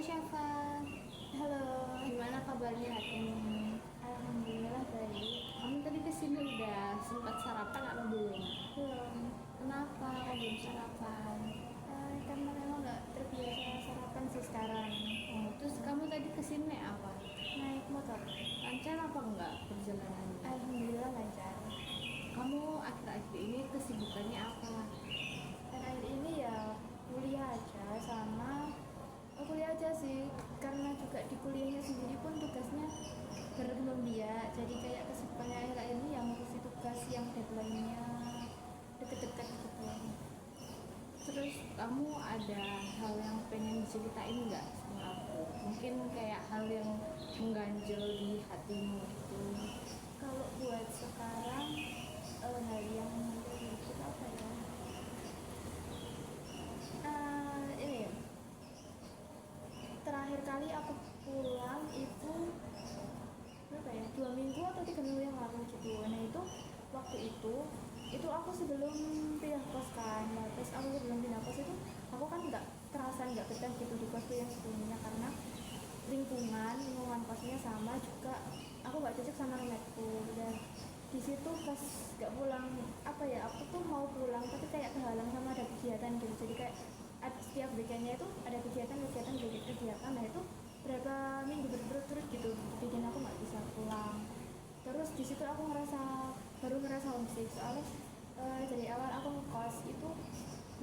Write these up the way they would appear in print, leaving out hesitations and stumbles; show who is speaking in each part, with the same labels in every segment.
Speaker 1: Syafa,
Speaker 2: Halo,
Speaker 1: gimana kabarnya hari ini?
Speaker 2: alhamdulillah baik.
Speaker 1: Kamu tadi kesini udah sempat sarapan atau belum?
Speaker 2: Belum,
Speaker 1: Kenapa kamu belum sarapan?
Speaker 2: karena memang nggak terbiasa sarapan sih sekarang.
Speaker 1: Oh, terus kamu tadi kesini naik apa?
Speaker 2: Naik motor,
Speaker 1: Lancar apa enggak perjalanannya?
Speaker 2: alhamdulillah lancar.
Speaker 1: Kamu akhir-akhir ini kesibukannya apa?
Speaker 2: Dan akhir ini ya kuliah aja sih, karena juga di kuliahnya sendiri pun tugasnya berkembang biak. Jadi kayak kesibukannya akhir-akhir ini yang ngurusi tugas yang deadline-nya deket-deket gitu.
Speaker 1: Terus kamu ada hal yang pengen ceritain nggak sama aku? Mungkin kayak hal yang mengganjal di hatimu gitu.
Speaker 2: Kalau buat sekarang hal yang itu apa ya? Ini terakhir kali aku pulang itu berapa ya, 2 minggu atau 3 minggu yang lalu gitu. Nah itu waktu itu aku sebelum pindah kos kan. Nah, terus aku sebelum pindah kos itu aku kan nggak betah gitu di kosku yang sebelumnya, karena lingkungan kosnya sama, juga aku nggak cocok sama roommateku. Dan di situ pas nggak pulang, apa ya, aku tuh mau pulang tapi kayak kehalang sama ada kegiatan gitu. Jadi kayak setiap weekendnya itu ada kegiatan. Nah itu berapa minggu berturut-turut gitu bikin aku nggak bisa pulang. Terus di situ aku baru ngerasa homesick, soalnya dari awal aku ngekos itu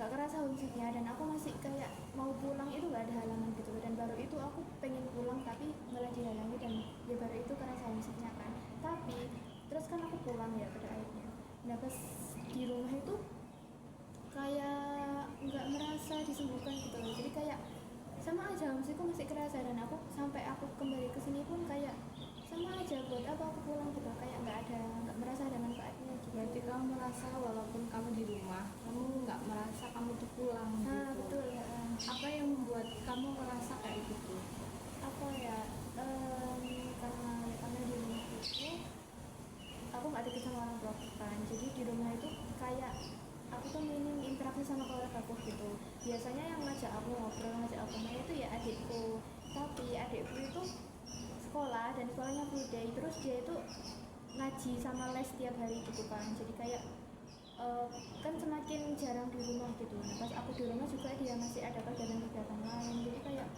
Speaker 2: nggak kerasa homesicknya, dan aku masih kayak mau pulang itu nggak ada halangan gitu. Dan baru itu aku pengen pulang tapi malah dihalangi, dan ya baru itu kerasa homesicknya kan. Tapi terus kan aku pulang ya pada akhirnya. Nah pas di rumah itu kayak nggak merasa disembuhkan gitu loh. Jadi kayak sama aja homesickku masih kerasa, dan sampai aku kembali ke sini pun kayak sama aja, buat apa aku pulang gitu, kayak nggak merasa ada manfaatnya gitu.
Speaker 1: Berarti kamu merasa walaupun kamu di rumah, kamu nggak merasa kamu tuh pulang
Speaker 2: Nah
Speaker 1: gitu.
Speaker 2: betul ya.
Speaker 1: Apa yang membuat kamu merasa kayak gitu?
Speaker 2: Apa ya, karena di rumah itu aku nggak deket sama orang tua kan. Jadi di rumah itu kayak aku tuh minim interaksi sama keluarga aku gitu. Biasanya yang ngajak aku ngobrol, ngajak aku main itu ya adikku. Tapi adikku itu sekolah, dan sekolahnya full day, terus dia itu ngaji sama les tiap hari gitu kan. Jadi kayak kan semakin jarang di rumah gitu. Nah, pas aku di rumah juga dia masih ada kegiatan-kegiatan lain. Jadi kayak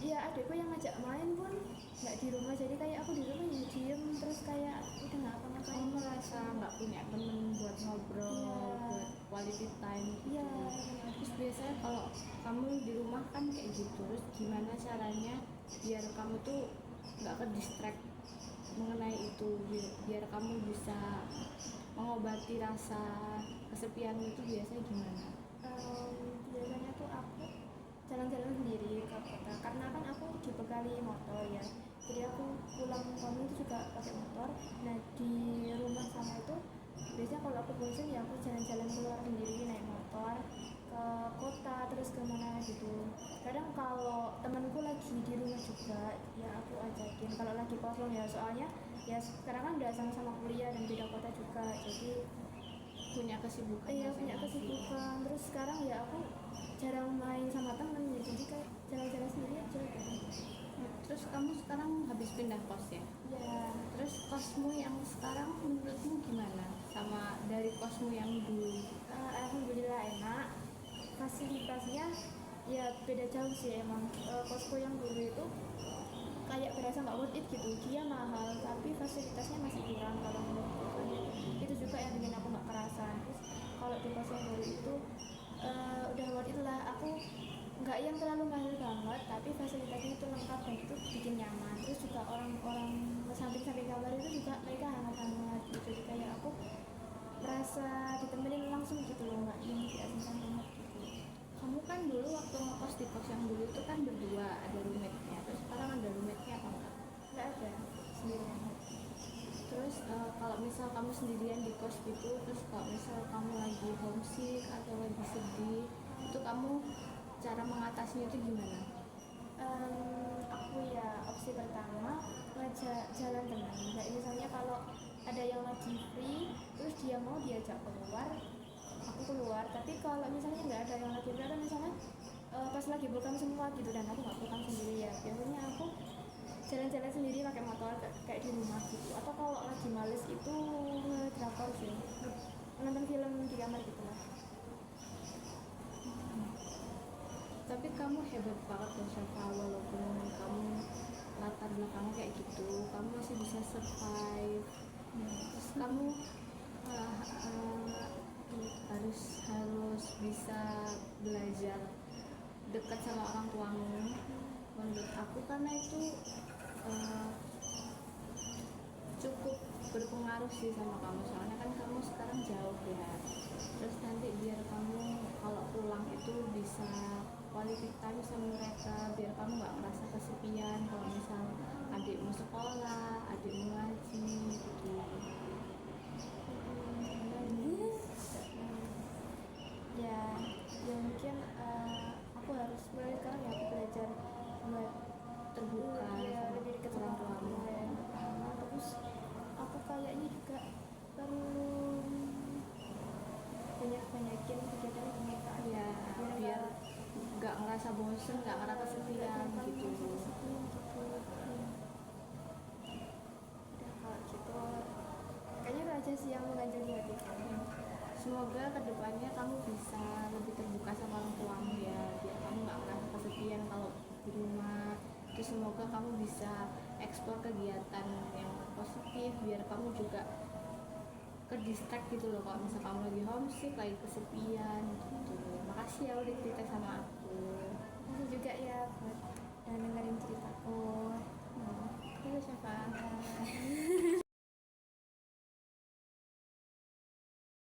Speaker 2: ya adikku yang ngajak main pun nggak di rumah. Jadi kayak aku di rumah ya diem, terus kayak udah nggak apa-ngapain.
Speaker 1: Kamu merasa nggak punya temen buat ngobrol,
Speaker 2: Iya.
Speaker 1: buat quality time gitu.
Speaker 2: Iya,
Speaker 1: Terus biasanya kalau kamu di rumah kan kayak gitu, terus gimana caranya biar kamu tuh nggak ke distract mengenai itu, biar kamu bisa mengobati rasa kesepian itu biasanya gimana?
Speaker 2: biasanya tuh aku jalan-jalan sendiri ke kota, karena kan aku dibekali motor ya. Jadi aku pulang kampung itu juga pakai motor. Nah di rumah sama itu biasanya kalau aku bosan ya aku jalan-jalan keluar sendiri naik motor ke kota, terus kemana gitu. Kadang kalau temanku lagi di rumah juga ya aku ajakin kalau lagi kosong ya, soalnya ya sekarang kan udah sama-sama kuliah dan beda kota juga. Jadi
Speaker 1: Punya kesibukan
Speaker 2: iya punya
Speaker 1: masing-masing.
Speaker 2: kesibukan. Terus sekarang ya aku jarang main sama temen ya, jadi kayak jalan-jalan sendiri aja gitu.
Speaker 1: Terus kamu sekarang habis pindah kos ya?
Speaker 2: Ya
Speaker 1: Terus kosmu yang sekarang menurutmu gimana sama dari kosmu yang dulu?
Speaker 2: alhamdulillah enak, fasilitasnya ya beda jauh sih emang. Kosku yang dulu itu kayak berasa nggak worth it gitu, dia mahal tapi fasilitasnya masih kurang kalau menurutku. Itu juga yang bikin aku nggak kerasa. Terus kalau di kos yang baru itu udah worth it lah. Aku nggak yang terlalu mahal banget, tapi fasilitasnya itu lengkap dan itu bikin nyaman. Terus juga orang-orang samping-samping kamar itu juga mereka hangat-hangat gitu. Jadi kayak aku merasa ditemenin langsung gitu loh, nggak yang diasingkan banget gitu.
Speaker 1: Kamu kan dulu waktu ngekos di kos yang dulu itu kan berdua, ada roommate-nya. Terus sekarang ada roommate-nya apa enggak?
Speaker 2: Nggak ada, sendirian.
Speaker 1: Terus kalau misal kamu sendirian di kos gitu, terus kalau misal kamu lagi homesick atau lagi sedih, itu kamu cara mengatasinya itu gimana?
Speaker 2: Aku ya opsi pertama ngajak jalan teman. Kayak misalnya kalau ada yang lagi free terus dia mau diajak keluar, aku keluar. Tapi kalau misalnya nggak ada yang lagi free, atau misalnya pas lagi pulang semua gitu, dan aku nggak pulang sendiri ya, biasanya aku jalan-jalan sendiri pakai motor kayak di rumah gitu, atau kalau lagi males itu ngedrakor sih, nonton film di kamar gitu lah.
Speaker 1: Tapi kamu hebat banget loh Syafa, walaupun kamu latar belakangnya kayak gitu, kamu masih bisa survive. Terus kamu uh, uh, harus bisa belajar dekat sama orang tuamu. Menurut aku karena itu uh, cukup berpengaruh sih sama kamu, soalnya kan kamu sekarang jauh ya. Terus nanti biar kamu kalau pulang itu bisa quality time sama mereka, biar kamu nggak merasa kesepian kalau misal adikmu sekolah, adikmu ngaji gitu.
Speaker 2: Ya, ya mungkin aku harus mulai sekarang ya, aku belajar buat
Speaker 1: Terbuka
Speaker 2: ya,
Speaker 1: sama
Speaker 2: lebih dekat
Speaker 1: orang
Speaker 2: sama orang
Speaker 1: tuamu.
Speaker 2: tua yang pertama. Terus aku kayaknya juga perlu banyakin kegiatan kemerdekaan
Speaker 1: Ya, biar nggak ngerasa bosen, nggak ngerasa kesepian gitu.
Speaker 2: Udah, kalau gitu kayaknya itu aja sih yang mengganjal di hatiku.
Speaker 1: Semoga kedepannya kamu bisa lebih terbuka sama orang tuamu ya, biar kamu nggak merasa kesepian kalau di rumah. Terus semoga kamu bisa eksplor kegiatan yang positif, biar kamu juga ke distract gitu loh kalau misal kamu lagi homesick, lagi kesepian gitu. Makasih ya udah cerita sama aku.
Speaker 2: Makasih juga ya buat dengerin ceritaku.
Speaker 1: Terus siapa?
Speaker 2: Bye.